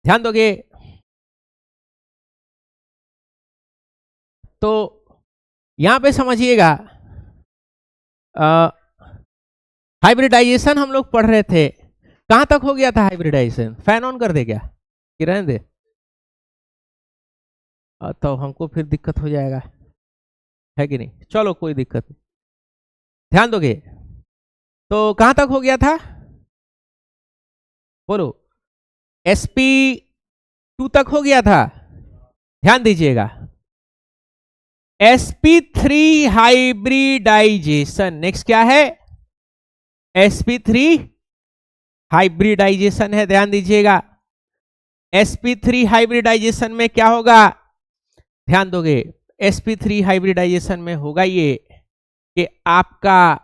ध्यान दोगे तो यहां पे समझिएगा, हाइब्रिडाइजेशन हम लोग पढ़ रहे थे, कहां तक हो गया था हाइब्रिडाइजेशन? फैन ऑन कर दे क्या कि रहने दे? तो हमको फिर दिक्कत हो जाएगा, है कि नहीं? चलो कोई दिक्कत नहीं, ध्यान दोगे तो कहां तक हो गया था? बोलो। sp2 तक हो गया था, ध्यान दीजिएगा। sp3 हाइब्रिडाइजेशन, नेक्स्ट क्या है? sp3 हाइब्रिडाइजेशन है, ध्यान दीजिएगा। sp3 हाइब्रिडाइजेशन में क्या होगा? ध्यान दोगे, sp3 हाइब्रिडाइजेशन में होगा ये कि आपका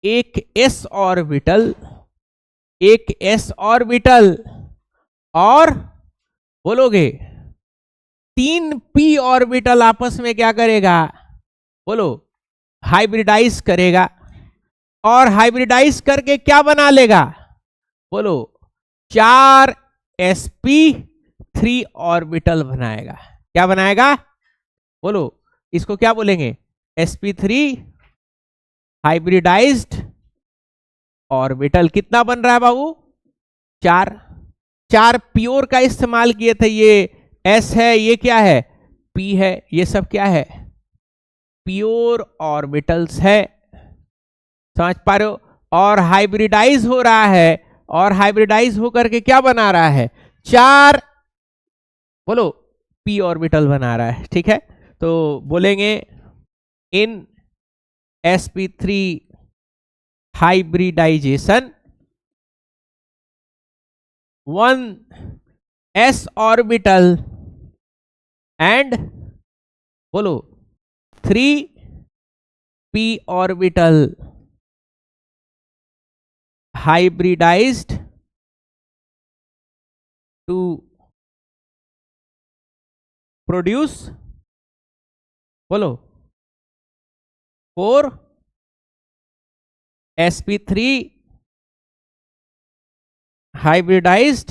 एक s ऑर्बिटल, एक s ऑर्बिटल और बोलोगे 3 p ऑर्बिटल आपस में क्या करेगा? बोलो, हाइब्रिडाइज करेगा। और हाइब्रिडाइज करके क्या बना लेगा? बोलो, 4 sp3 ऑर्बिटल बनाएगा। क्या बनाएगा? बोलो, इसको क्या बोलेंगे? sp3 hybridised orbital. कितना बन रहा है बाबू? 4 प्योर का इस्तेमाल किए थे, ये s है, ये क्या है? p है, ये सब क्या है? प्योर ऑर्बिटल्स है, समझ पा रहे हो? और हाइब्रिडाइज हो रहा है, और हाइब्रिडाइज होकर के क्या बना रहा है? 4 बोलो p ऑर्बिटल बना रहा है, ठीक है? तो बोलेंगे in sp3 hybridization 1 s orbital and बोलो 3 p orbital hybridized to produce बोलो 4 sp3 hybridized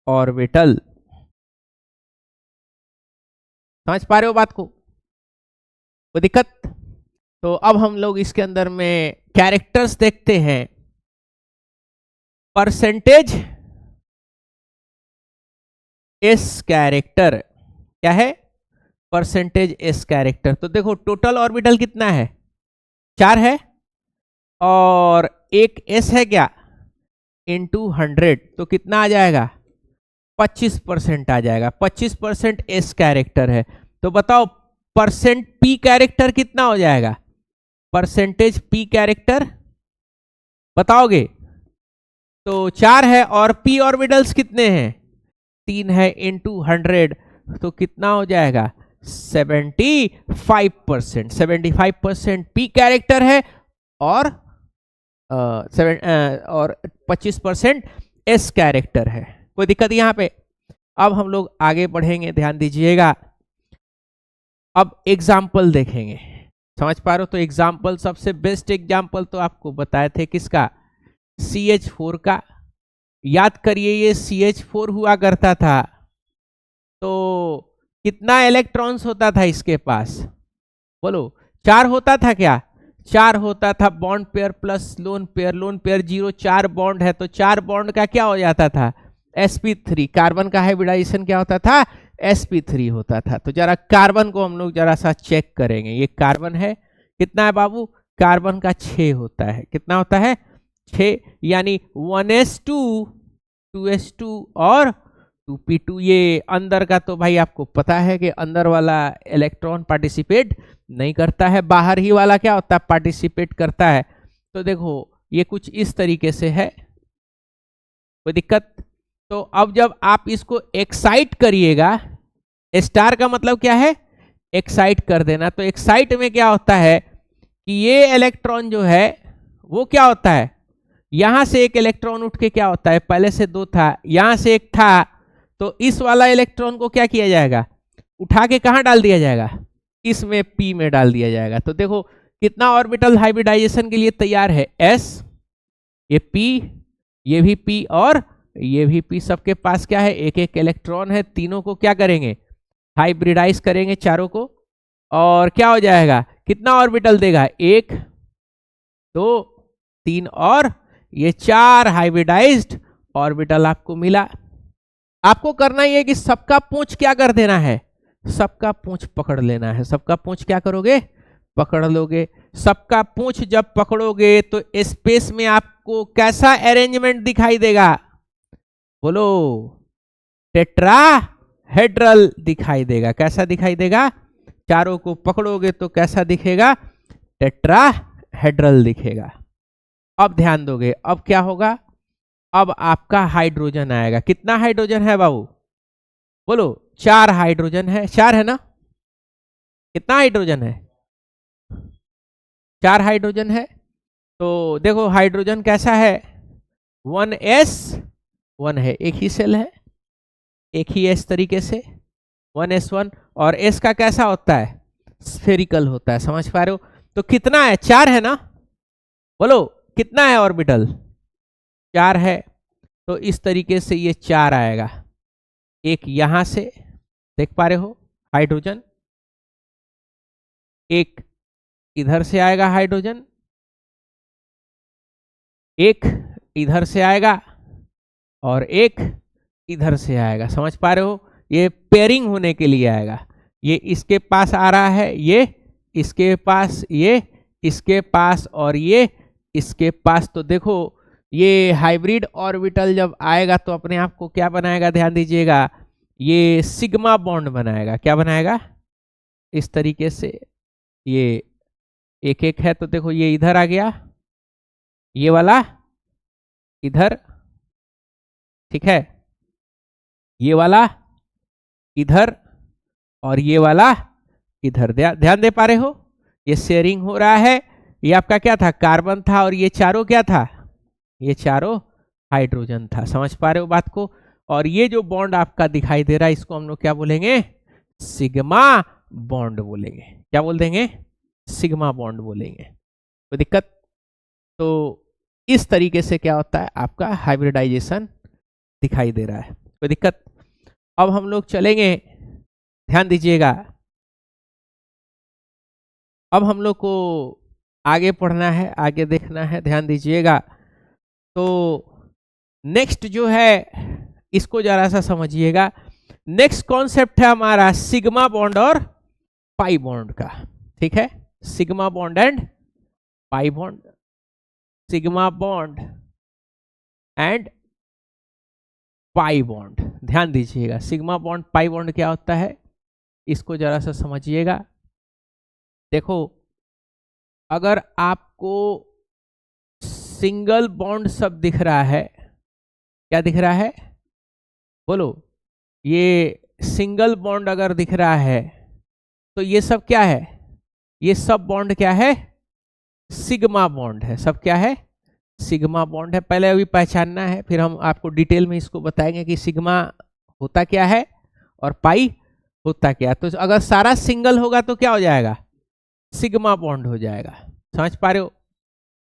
ऑर्बिटल। समझ पा रहे हो बात को? कोई दिक्कत? तो अब हम लोग इसके अंदर में कैरेक्टर्स देखते हैं। परसेंटेज एस कैरेक्टर क्या है? Percentage S character. तो देखो टोटल ऑर्बिटल कितना है? 4 है, और एक एस है क्या? इनटू 100, तो कितना आ जाएगा? 25% आ जाएगा। 25% एस कैरेक्टर है, तो बताओ परसेंट पी कैरेक्टर कितना हो जाएगा? परसेंटेज पी कैरेक्टर बताओगे? तो 4 है, और पी ऑर्बिटल्स कितने हैं? 3 है, इनटू 100, तो कितना हो जाएगा? 75%। 75% पी कैरेक्टर है, और 25% एस कैरेक्टर है। कोई दिक्कत यहां पे? अब हम लोग आगे बढ़ेंगे, ध्यान दीजिएगा। अब एग्जाम्पल देखेंगे, समझ पा रहे हो? तो एग्जाम्पल, सबसे बेस्ट एग्जाम्पल तो आपको बताए थे किसका? CH4 का। याद करिए, ये CH4 हुआ करता था, तो कितना इलेक्ट्रॉन्स होता था इसके पास? बोलो, 4 होता था क्या? 4 होता था। Bond pair plus lone pair, lone pair 0, 4 bond है, तो 4 बॉन्ड का क्या हो जाता था? sp3। कार्बन का हाइब्रिडाइजेशन क्या होता था? sp3 होता था। तो जरा कार्बन को हम लोग जरा सा चेक करेंगे। ये कार्बन है, कितना है बाबू? कार्बन का 6 होता है। कितना होता है? 6, यानी 1s2 2s2 और 2p2। ये अंदर का तो भाई आपको पता है कि अंदर वाला इलेक्ट्रॉन पार्टिसिपेट नहीं करता है, बाहर ही वाला क्या होता है? पार्टिसिपेट करता है। तो देखो ये कुछ इस तरीके से है। कोई दिक्कत? तो अब जब आप इसको एक्साइट करिएगा, स्टार का मतलब क्या है? एक्साइट कर देना। तो एक्साइट में क्या होता है कि ये इलेक्ट्रॉन जो है वो क्या होता है? यहां से एक इलेक्ट्रॉन उठ के क्या होता है? पहले से 2 था, यहां से 1 था, तो इस वाला इलेक्ट्रॉन को क्या किया जाएगा? उठा के कहां डाल दिया जाएगा? इसमें p में डाल दिया जाएगा। तो देखो कितना ऑर्बिटल हाइब्रिडाइजेशन के लिए तैयार है? s, ये p, ये भी p, और ये भी p, सबके पास क्या है, एक एक इलेक्ट्रॉन है। तीनों को क्या करेंगे, हाइब्रिडाइज करेंगे चारों को, और क्या हो जाएगा, कितना ऑर्बिटल देगा, 1 2 3 और ये 4 हाइब्रिडाइज्ड ऑर्बिटल आपको मिला। आपको करना ये कि सबका पूंछ क्या कर देना है, सबका पूंछ पकड़ लेना है। सबका पूंछ क्या करोगे, पकड़ लोगे। सबका पूंछ जब पकड़ोगे तो स्पेस में आपको कैसा अरेंजमेंट दिखाई देगा, बोलो, टेट्राहेड्रल दिखाई देगा। कैसा दिखाई देगा, चारों को पकड़ोगे तो कैसा दिखेगा, टेट्राहेड्रल दिखेगा। अब ध्यान दोगे, अब क्या होगा, अब आपका हाइड्रोजन आएगा। कितना हाइड्रोजन है बाबू, बोलो, 4 हाइड्रोजन है, 4 है ना, कितना हाइड्रोजन है, 4 हाइड्रोजन है। तो देखो हाइड्रोजन कैसा है, 1s1 है, एक ही सेल है, एक ही एस तरीके से 1s1। और एस का कैसा होता है, स्फेरिकल होता है, समझ पा रहे हो। तो कितना है, 4 है ना, बोलो कितना है ऑर्बिटल, 4 है। तो इस तरीके से ये 4 आएगा। एक यहां से देख पा रहे हो हाइड्रोजन, एक इधर से आएगा हाइड्रोजन, एक इधर से आएगा और एक इधर से आएगा। समझ पा रहे हो, ये पेयरिंग होने के लिए आएगा। ये इसके पास आ रहा है, ये इसके पास, ये इसके पास और ये इसके पास। तो देखो ये हाइब्रिड ऑर्बिटल जब आएगा तो अपने आप को क्या बनाएगा, ध्यान दीजिएगा, ये सिग्मा बॉन्ड बनाएगा। क्या बनाएगा, इस तरीके से। ये एक एक है तो देखो ये इधर आ गया, ये वाला इधर, ठीक है, ये वाला इधर और ये वाला इधर। ध्यान दे पा रहे हो, ये शेयरिंग हो रहा है। ये आपका क्या था, कार्बन था, और ये चारों क्या था, ये चारों हाइड्रोजन था। समझ पा रहे हो बात को। और ये जो बॉन्ड आपका दिखाई दे रहा है इसको हम लोग क्या बोलेंगे, सिग्मा बॉन्ड बोलेंगे। क्या बोल देंगे, सिग्मा बॉन्ड बोलेंगे। कोई दिक्कत, तो इस तरीके से क्या होता है, आपका हाइब्रिडाइजेशन दिखाई दे रहा है। कोई दिक्कत। अब हम लोग चलेंगे, ध्यान दीजिएगा, अब हम लोग को आगे पढ़ना है, आगे देखना है, ध्यान दीजिएगा। तो नेक्स्ट जो है इसको जरा सा समझिएगा। नेक्स्ट कॉन्सेप्ट है हमारा सिग्मा बॉन्ड और पाई बॉन्ड का। ठीक है, sigma bond and pi bond, sigma bond and pi bond. ध्यान दीजिएगा, सिग्मा बॉन्ड पाई बॉन्ड क्या होता है इसको जरा सा समझिएगा। देखो, अगर आपको सिंगल बॉन्ड सब दिख रहा है, क्या दिख रहा है, बोलो, ये सिंगल बॉन्ड अगर दिख रहा है तो ये सब क्या है, ये सब बॉन्ड क्या है, सिग्मा बॉन्ड है। सब क्या है, सिग्मा बॉन्ड है। पहले अभी पहचानना है, फिर हम आपको डिटेल में इसको बताएंगे कि सिग्मा होता क्या है और पाई होता क्या। तो अगर सारा सिंगल होगा तो क्या हो जाएगा, सिग्मा बॉन्ड हो जाएगा। समझ पा रहे हो।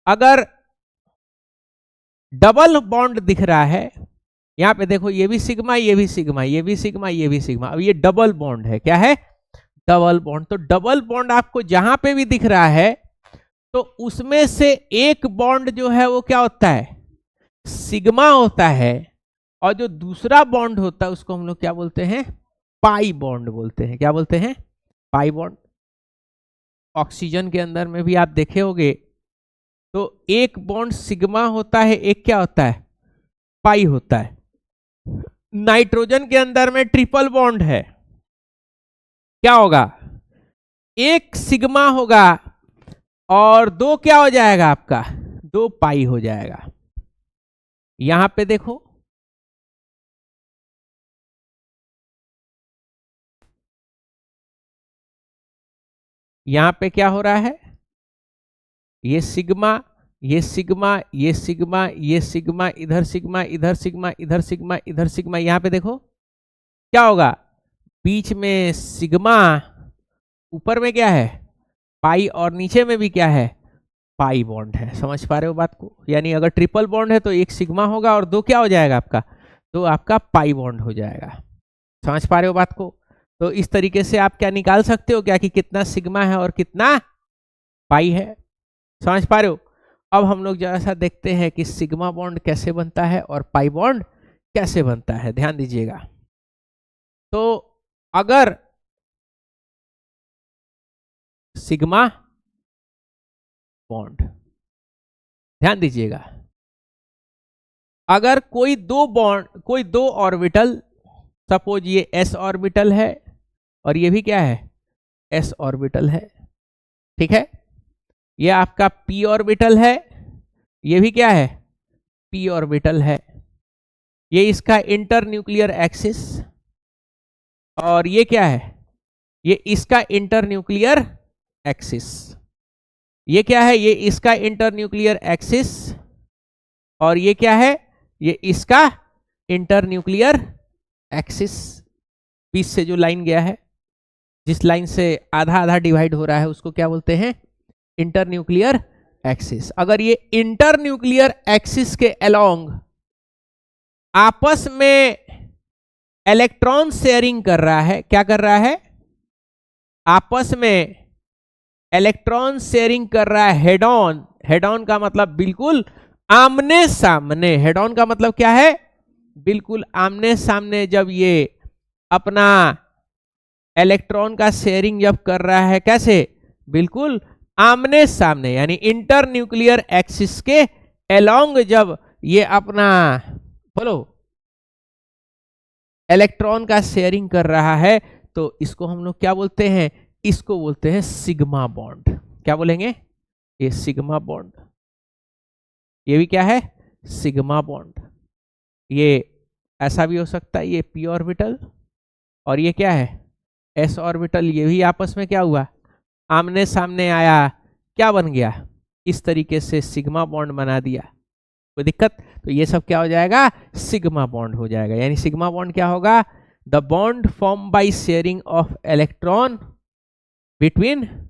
अगर डबल बॉन्ड दिख रहा है, यहां पे देखो, ये भी सिग्मा, ये भी सिग्मा, ये भी सिग्मा, ये भी सिग्मा, अब ये डबल बॉन्ड है। क्या है, डबल बॉन्ड। तो डबल बॉन्ड आपको जहां पे भी दिख रहा है तो उसमें से एक बॉन्ड जो है वो क्या होता है, सिग्मा होता है, और जो दूसरा बॉन्ड होता है उसको हम लोग क्या बोलते हैं, पाई बॉन्ड बोलते हैं। क्या बोलते हैं, पाई बॉन्ड। ऑक्सीजन के अंदर में भी आप देखे होंगे तो एक बॉन्ड सिग्मा होता है, एक क्या होता है, पाई होता है। नाइट्रोजन के अंदर में ट्रिपल बॉन्ड है, क्या होगा, एक सिग्मा होगा और दो क्या हो जाएगा आपका, दो पाई हो जाएगा। यहां पे देखो, यहां पे क्या हो रहा है, ये सिग्मा, ये सिग्मा, ये सिग्मा, ये सिग्मा, इधर सिग्मा, इधर सिग्मा, इधर सिग्मा, इधर सिग्मा। यहां पे देखो क्या होगा, बीच में सिग्मा, ऊपर में क्या है, पाई, और नीचे में भी क्या है, पाई बॉन्ड है। समझ पा रहे हो बात को? यानी अगर ट्रिपल बॉन्ड है तो एक सिग्मा होगा और दो क्या हो जाएगा आपका, तो आपका पाई बॉन्ड हो जाएगा। समझ पा रहे हो बात को? तो इस तरीके से आप क्या निकाल सकते हो क्या, कि कितना सिग्मा है और कितना पाई है। समझ पा रहे हो? अब हम लोग जरा सा देखते हैं कि सिग्मा बॉन्ड कैसे बनता है और पाई बॉन्ड कैसे बनता है। ध्यान दीजिएगा। तो अगर सिग्मा बॉन्ड, ध्यान दीजिएगा, अगर कोई दो ऑर्बिटल, सपोज ये s ऑर्बिटल है और ये भी क्या है, s ऑर्बिटल है, ठीक है, ये आपका p ऑर्बिटल है, ये भी क्या है, p ऑर्बिटल है, ये इसका इंटर न्यूक्लियर एक्सिस, और ये क्या है, ये इसका इंटर न्यूक्लियर एक्सिस, ये क्या है, ये इसका इंटर न्यूक्लियर एक्सिस, और ये क्या है, ये इसका इंटर न्यूक्लियर एक्सिस। बीच से जो लाइन गया है, जिस लाइन से आधा आधा डिवाइड हो रहा है, उसको क्या बोलते हैं, इंटर न्यूक्लियर एक्सिस। अगर ये इंटर न्यूक्लियर एक्सिस के अलोंग आपस में इलेक्ट्रॉन शेयरिंग कर रहा है, क्या कर रहा है, आपस में इलेक्ट्रॉन शेयरिंग कर रहा है हेड ऑन। हेड ऑन का मतलब बिल्कुल आमने सामने, हेड ऑन का मतलब क्या है, बिल्कुल आमने सामने। जब ये अपना इलेक्ट्रॉन का शेयरिंग जब कर रहा है, कैसे, बिल्कुल आमने सामने, यानी इंटर न्यूक्लियर एक्सिस के अलोंग जब ये अपना बोलो इलेक्ट्रॉन का शेयरिंग कर रहा है, तो इसको हम लोग क्या बोलते हैं, इसको बोलते हैं सिग्मा बॉन्ड। क्या बोलेंगे, ये सिग्मा बॉन्ड, ये भी क्या है, सिग्मा बॉन्ड। ये ऐसा भी हो सकता है, ये p ऑर्बिटल, और ये क्या है, s ऑर्बिटल, ये भी आपस में क्या हुआ, आमने सामने आया, क्या बन गया, इस तरीके से सिग्मा बॉन्ड बना दिया। कोई दिक्कत? तो ये सब क्या हो जाएगा, सिग्मा बॉन्ड हो जाएगा। यानी सिग्मा बॉन्ड क्या होगा, the bond form by sharing of electron between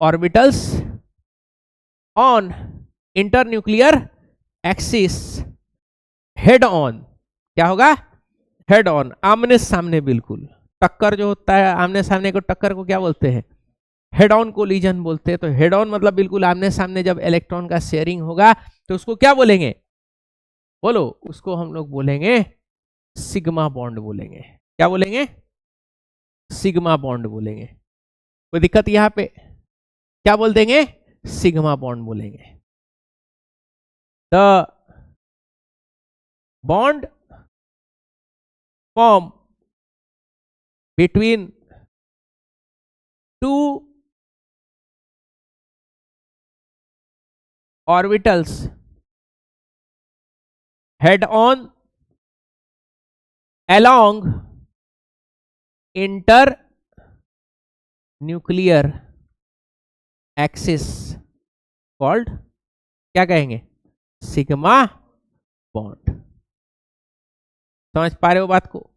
orbitals on internuclear axis head on. क्या होगा, हेड ऑन, आमने सामने, बिल्कुल टक्कर जो होता है आमने सामने को, टक्कर को क्या बोलते हैं, हेड ऑन कोलिजन बोलते हैं। तो हेड ऑन मतलब बिल्कुल आमने सामने जब इलेक्ट्रॉन का शेयरिंग होगा, तो उसको क्या बोलेंगे, बोलो, उसको हम लोग बोलेंगे सिग्मा बॉन्ड बोलेंगे। क्या बोलेंगे, सिग्मा बॉन्ड बोलेंगे। कोई दिक्कत यहां पे, क्या बोल देंगे, सिग्मा बॉन्ड बोलेंगे। The bond form between two orbitals head on along internuclear axis called, क्या कहेंगे, सिग्मा बॉन्ड। समझ पा रहे हो बात को?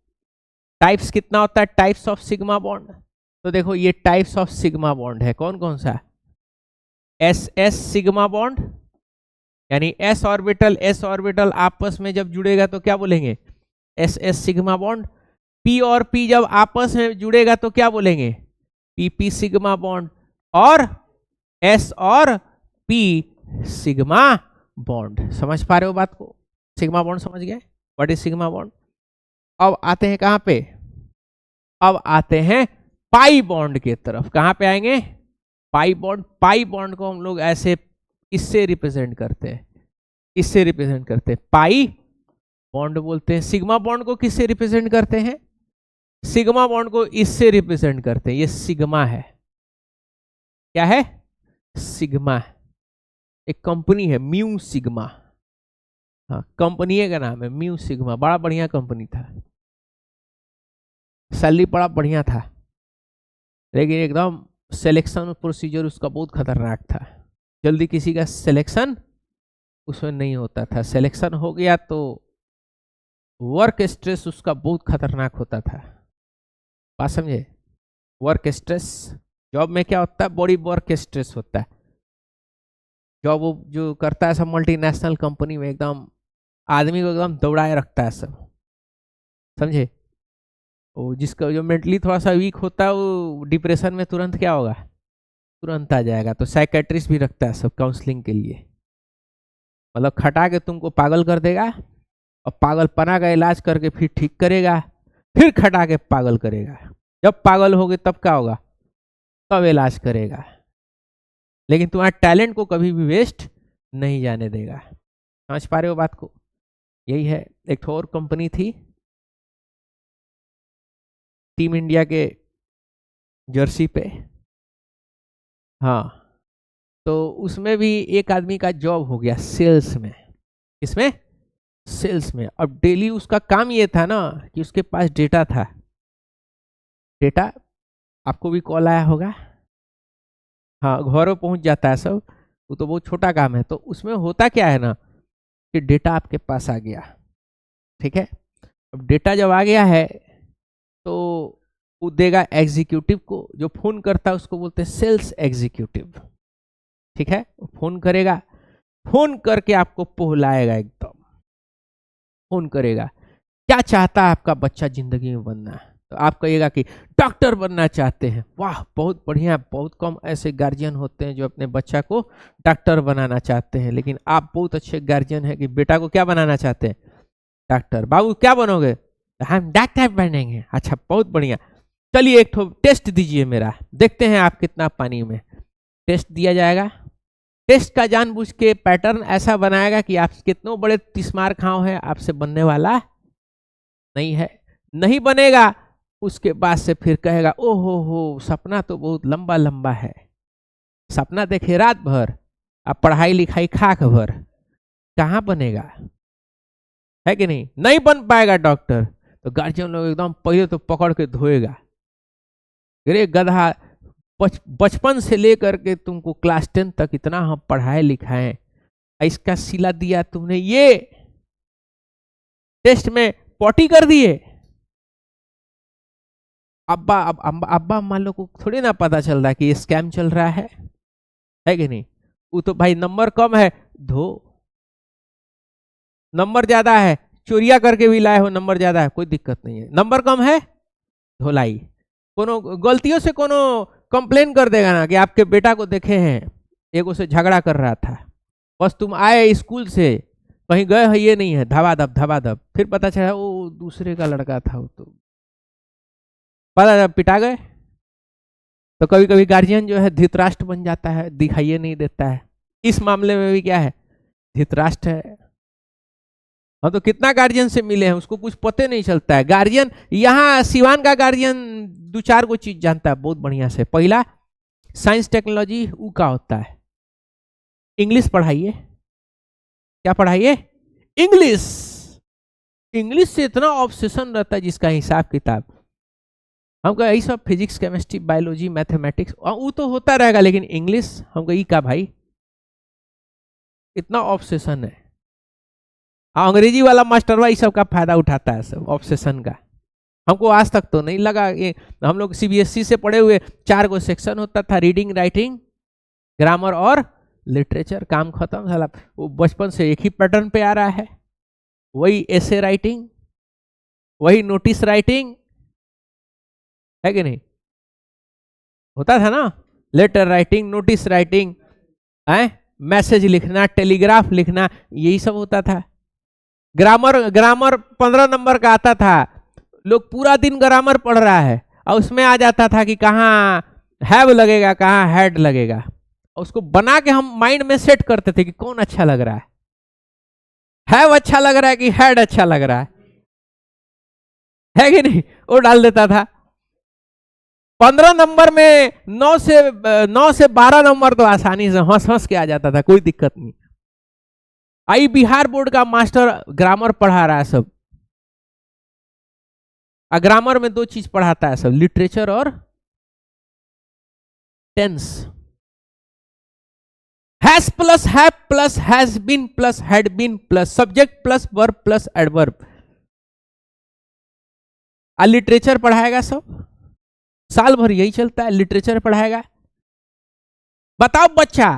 टाइप्स कितना होता है, टाइप्स ऑफ सिग्मा बॉन्ड? तो देखो ये टाइप्स ऑफ सिग्मा बॉन्ड है, कौन कौन सा, एस एस सिग्मा बॉन्ड, यानी s ऑर्बिटल आपस में जब जुड़ेगा तो क्या बोलेंगे, S S sigma bond. p और p जब आपस में जुड़ेगा तो क्या बोलेंगे, p p सिग्मा बॉन्ड। और s और p सिग्मा बॉन्ड। समझ पा रहे हो बात को? सिग्मा बॉन्ड समझ गए, व्हाट इज सिग्मा बॉन्ड। अब आते हैं कहां पे, अब आते हैं पाई बॉन्ड के तरफ। कहां पे आएंगे, पाई बॉन्ड। पाई बॉन्ड को हम लोग ऐसे इससे रिप्रेजेंट करते हैं, इससे रिप्रेजेंट करते हैं, पाई बॉन्ड बोलते हैं। सिग्मा बॉन्ड को किससे रिप्रेजेंट करते हैं, सिग्मा बॉन्ड को इससे रिप्रेजेंट करते हैं, ये सिग्मा है। क्या है, सिग्मा है, एक कंपनी है म्यू सिग्मा, हाँ कंपनी का नाम है म्यू सिग्मा, बड़ा बढ़िया कंपनी था, सैलरी बड़ा बढ़िया था, लेकिन एकदम सिलेक्शन प्रोसीजर उसका बहुत खतरनाक था। जल्दी किसी का सिलेक्शन उसमें नहीं होता था, सिलेक्शन हो गया तो वर्क स्ट्रेस उसका बहुत खतरनाक होता था। बात समझे, वर्क स्ट्रेस, जॉब में क्या होता है, बड़ी वर्क स्ट्रेस होता है। जॉब वो जो करता है सब मल्टीनेशनल कंपनी में, एकदम आदमी को एकदम दौड़ाए रखता है सब, समझे। वो जिसका जो मेंटली थोड़ा सा वीक होता है वो डिप्रेशन में तुरंत क्या होगा, तुरंत आ जाएगा। तो साइकेट्रिस्ट भी रखता है सब काउंसलिंग के लिए, मतलब खटा के तुमको पागल कर देगा और पागलपना का इलाज करके फिर ठीक करेगा, फिर खटा के पागल करेगा। जब पागल होगे तब क्या होगा, तब इलाज करेगा, लेकिन तुम्हारे टैलेंट को कभी भी वेस्ट नहीं जाने देगा। समझ पा रहे हो बात को। यही है। एक और कंपनी थी टीम इंडिया के जर्सी पे, हाँ, तो उसमें भी एक आदमी का जॉब हो गया सेल्स में। इसमें सेल्स में अब डेली उसका काम ये था ना कि उसके पास डेटा था। डेटा आपको भी कॉल आया होगा, हाँ, घरों पहुंच जाता है सब, वो तो बहुत छोटा काम है। तो उसमें होता क्या है ना कि डेटा आपके पास आ गया, ठीक है। अब डेटा जब आ गया है तो वो देगा एग्जीक्यूटिव को, जो फोन करता है उसको बोलते हैं सेल्स एग्जीक्यूटिव, ठीक है। फोन करेगा, फोन करके आपको पोहलाएगा, एकदम फोन करेगा, क्या चाहता है आपका बच्चा जिंदगी में बनना है, तो आप कहिएगा कि डॉक्टर बनना चाहते हैं। वाह, बहुत बढ़िया। बहुत कम ऐसे गार्जियन होते हैं जो अपने बच्चा को डॉक्टर बनाना चाहते हैं, लेकिन आप बहुत अच्छे गार्जियन हैं कि बेटा को क्या बनाना चाहते हैं, डॉक्टर। बाबू क्या बनोगे, हम डॉक्टर बनेंगे। अच्छा, बहुत बढ़िया, चलिए एक टेस्ट दीजिए मेरा, देखते हैं आप कितना पानी में। टेस्ट दिया जाएगा। टेस्ट का जानबूझ के पैटर्न ऐसा बनाएगा कि आप कितने बड़े तिस्मार खाओ है, आपसे बनने वाला नहीं है, नहीं बनेगा। उसके बाद से फिर कहेगा ओहो सपना तो बहुत लंबा लंबा है, सपना देखे रात भर, अब पढ़ाई लिखाई खाक भर, कहाँ बनेगा, है कि नहीं, नहीं बन पाएगा डॉक्टर। तो गार्जियन लोग एकदम पहले तो पकड़ के धोएगा, अरे गधा, बचपन से लेकर के तुमको क्लास 10 तक इतना हम पढ़ाए लिखाए, इसका सिला दिया तुमने, ये टेस्ट में पॉटी कर दिए। अब्बा अब्बा अम्मा लोग को थोड़ी ना पता चल रहा है कि ये स्कैम चल रहा है कि नहीं। वो तो भाई नंबर कम है, धो, नंबर ज्यादा है, चोरिया करके भी लाए हो, नंबर ज्यादा है, कोई दिक्कत नहीं है, नंबर कम है, धोलाई। कोनो गलतियों से कोनो कंप्लेन कर देगा ना कि आपके बेटा को देखे हैं एगो से झगड़ा कर रहा था, बस तुम आए स्कूल से कहीं गए है, ये नहीं है, धबाधब, फिर पता चला वो दूसरे का लड़का था, वो तो पता पिटा गए। तो कभी कभी गार्जियन जो है धृतराष्ट्र बन जाता है, दिखाइए नहीं देता है। इस मामले में भी क्या है, धृतराष्ट्र है। हम तो कितना गार्जियन से मिले हैं, उसको कुछ पते नहीं चलता है। गार्जियन यहाँ सिवान का गार्जियन 2-4 को चीज जानता है बहुत बढ़िया से। पहला, साइंस टेक्नोलॉजी ऊ का होता है, इंग्लिश पढ़ाइए, क्या पढ़ाइए, इंग्लिश। इंग्लिश से इतना ऑब्सेशन रहता है जिसका हिसाब किताब। हमको यही सब फिजिक्स केमिस्ट्री बायोलॉजी मैथमेटिक्स वो तो होता रहेगा, लेकिन इंग्लिश हमको ई का भाई इतना ऑब्सेशन है। अंग्रेजी वाला मास्टरवा इस सब का फायदा उठाता है, सब ऑब्सेशन का। हमको आज तक तो नहीं लगा, ये हम लोग सीबीएसई से पढ़े हुए 4 गो सेक्शन होता था, रीडिंग, राइटिंग, ग्रामर और लिटरेचर, काम खत्म। साला वो बचपन से एक ही पैटर्न पे आ रहा है, वही एसे राइटिंग, वही नोटिस राइटिंग, है कि नहीं, होता था ना, letter writing, notice writing, message लिखना, टेलीग्राफ लिखना, यही सब होता था। ग्रामर 15 नंबर का आता था, लोग पूरा दिन ग्रामर पढ़ रहा है और उसमें आ जाता था कि कहाँ हैव लगेगा, कहाँ हैड लगेगा, और उसको बना के हम माइंड में सेट करते थे कि कौन अच्छा लग रहा हैव अच्छा लग रहा है कि हैड अच्छा लग रहा है कि नहीं, वो डाल देता था। 15 नंबर में 9 से 12 नंबर तो आसानी से हंस हंस के आ जाता था, कोई दिक्कत नहीं। आई बिहार बोर्ड का मास्टर ग्रामर पढ़ा रहा है सब, ग्रामर में 2 चीज पढ़ाता है सब, लिटरेचर और tense. Has plus have plus has been plus had been plus subject plus verb plus adverb. Literature पढ़ाएगा सब, साल भर यही चलता है, लिटरेचर पढ़ाएगा। बताओ बच्चा,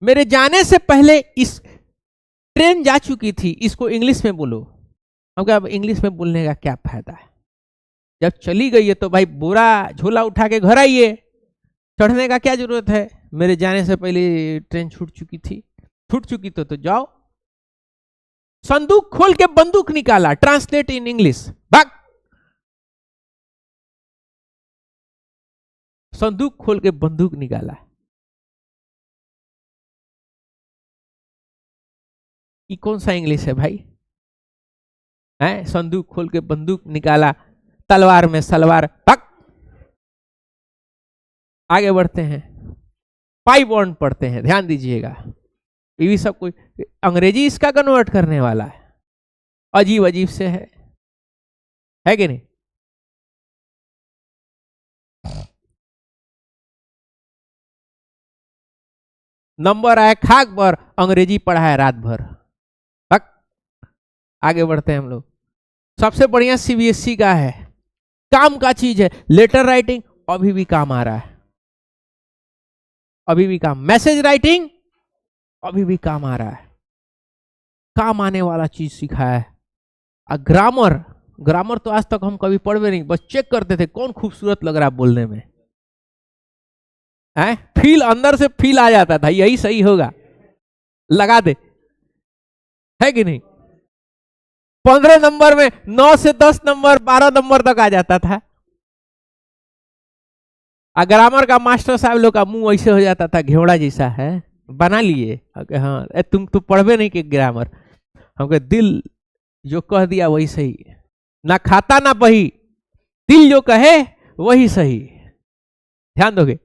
मेरे जाने से पहले इस ट्रेन जा चुकी थी, इसको इंग्लिश में बोलो। हमको अब इंग्लिश में बोलने का क्या फायदा है, जब चली गई है तो भाई बोरा झोला उठा के घर आइए, चढ़ने का क्या जरूरत है। मेरे जाने से पहले ट्रेन छूट चुकी थी, छूट चुकी तो जाओ। संदूक खोल के बंदूक निकाला, ट्रांसलेट इन इंग्लिश, भाग। संदूक खोल के बंदूक निकाला, ये कौन सा इंग्लिश है भाई? है संदूक खोल के बंदूक निकाला, तलवार में सलवार, भाग। आगे बढ़ते हैं, पाई बॉन्ड पढ़ते हैं, ध्यान दीजिएगा। ये भी सब कोई अंग्रेजी इसका कन्वर्ट करने वाला है, अजीब अजीब से है कि नहीं? नंबर आए खाक पर, अंग्रेजी पढ़ा है रात भर, भाग। आगे बढ़ते हैं हम लोग। सबसे बढ़िया सीबीएसई का है, काम का चीज है, लेटर राइटिंग अभी भी काम आ रहा है, अभी भी काम, मैसेज राइटिंग अभी भी काम आ रहा है, काम आने वाला चीज सीखा है। ग्रामर, ग्रामर तो आज तक हम कभी पढ़े नहीं, बस चेक करते थे कौन खूबसूरत लग रहा है बोलने में, है फील, अंदर से फील आ जाता था, यही सही होगा, लगा दे, है कि नहीं? 15 नंबर में 9 से 10 नंबर 12 नंबर तक आ जाता था। ग्रामर का मास्टर साहब लोग का मुंह ऐसे हो जाता था, घेवड़ा जैसा है, बना लिए। हाँ तुम तो पढ़वे नहीं कि ग्रामर, हमको दिल जो कह दिया वही सही, ना खाता ना बही, दिल जो कहे वही सही। ध्यान दोगे,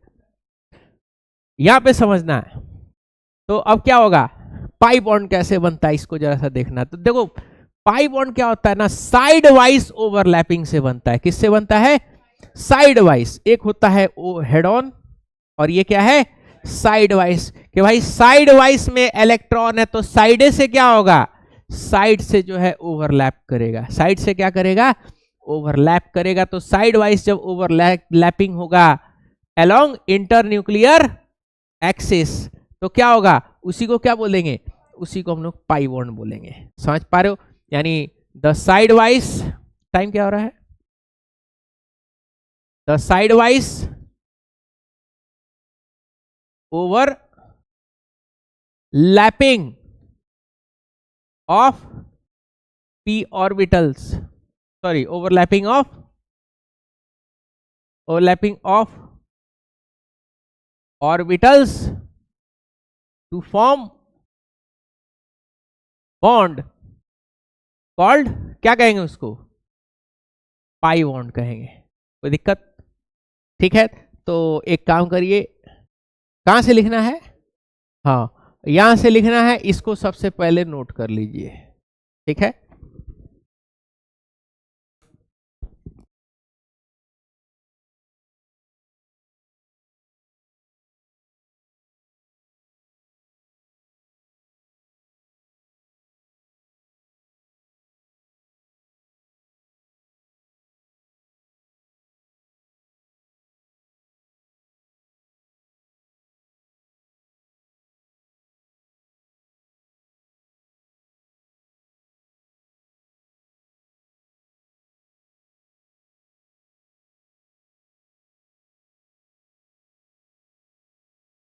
यहां पे समझना है। तो अब क्या होगा, पाई बॉन्ड कैसे बनता है इसको जरा सा देखना। तो देखो पाई बॉन्ड क्या होता है ना, साइड वाइज ओवरलैपिंग से बनता है। किससे बनता है? Side wise. एक होता है हेड ऑन, और ये क्या है? Side wise. कि भाई साइड वाइज में इलेक्ट्रॉन है तो साइड से क्या होगा, साइड से जो है ओवरलैप करेगा। साइड से क्या करेगा? ओवरलैप करेगा। तो साइड वाइज जब ओवरलैपिंग होगा अलोंग इंटरन्यूक्लियर एक्सिस, तो क्या होगा, उसी को क्या बोलेंगे, उसी को हम लोग पाई बॉन्ड बोलेंगे। समझ पा रहे हो? यानी द साइड वाइज, टाइम क्या हो रहा है, the side wise over lapping of p orbitals, sorry, overlapping of orbitals to form bond called, क्या कहेंगे उसको, पाई बॉन्ड कहेंगे। कोई दिक्कत? ठीक है, तो एक काम करिए, कहां से लिखना है, हाँ यहां से लिखना है, इसको सबसे पहले नोट कर लीजिए, ठीक है।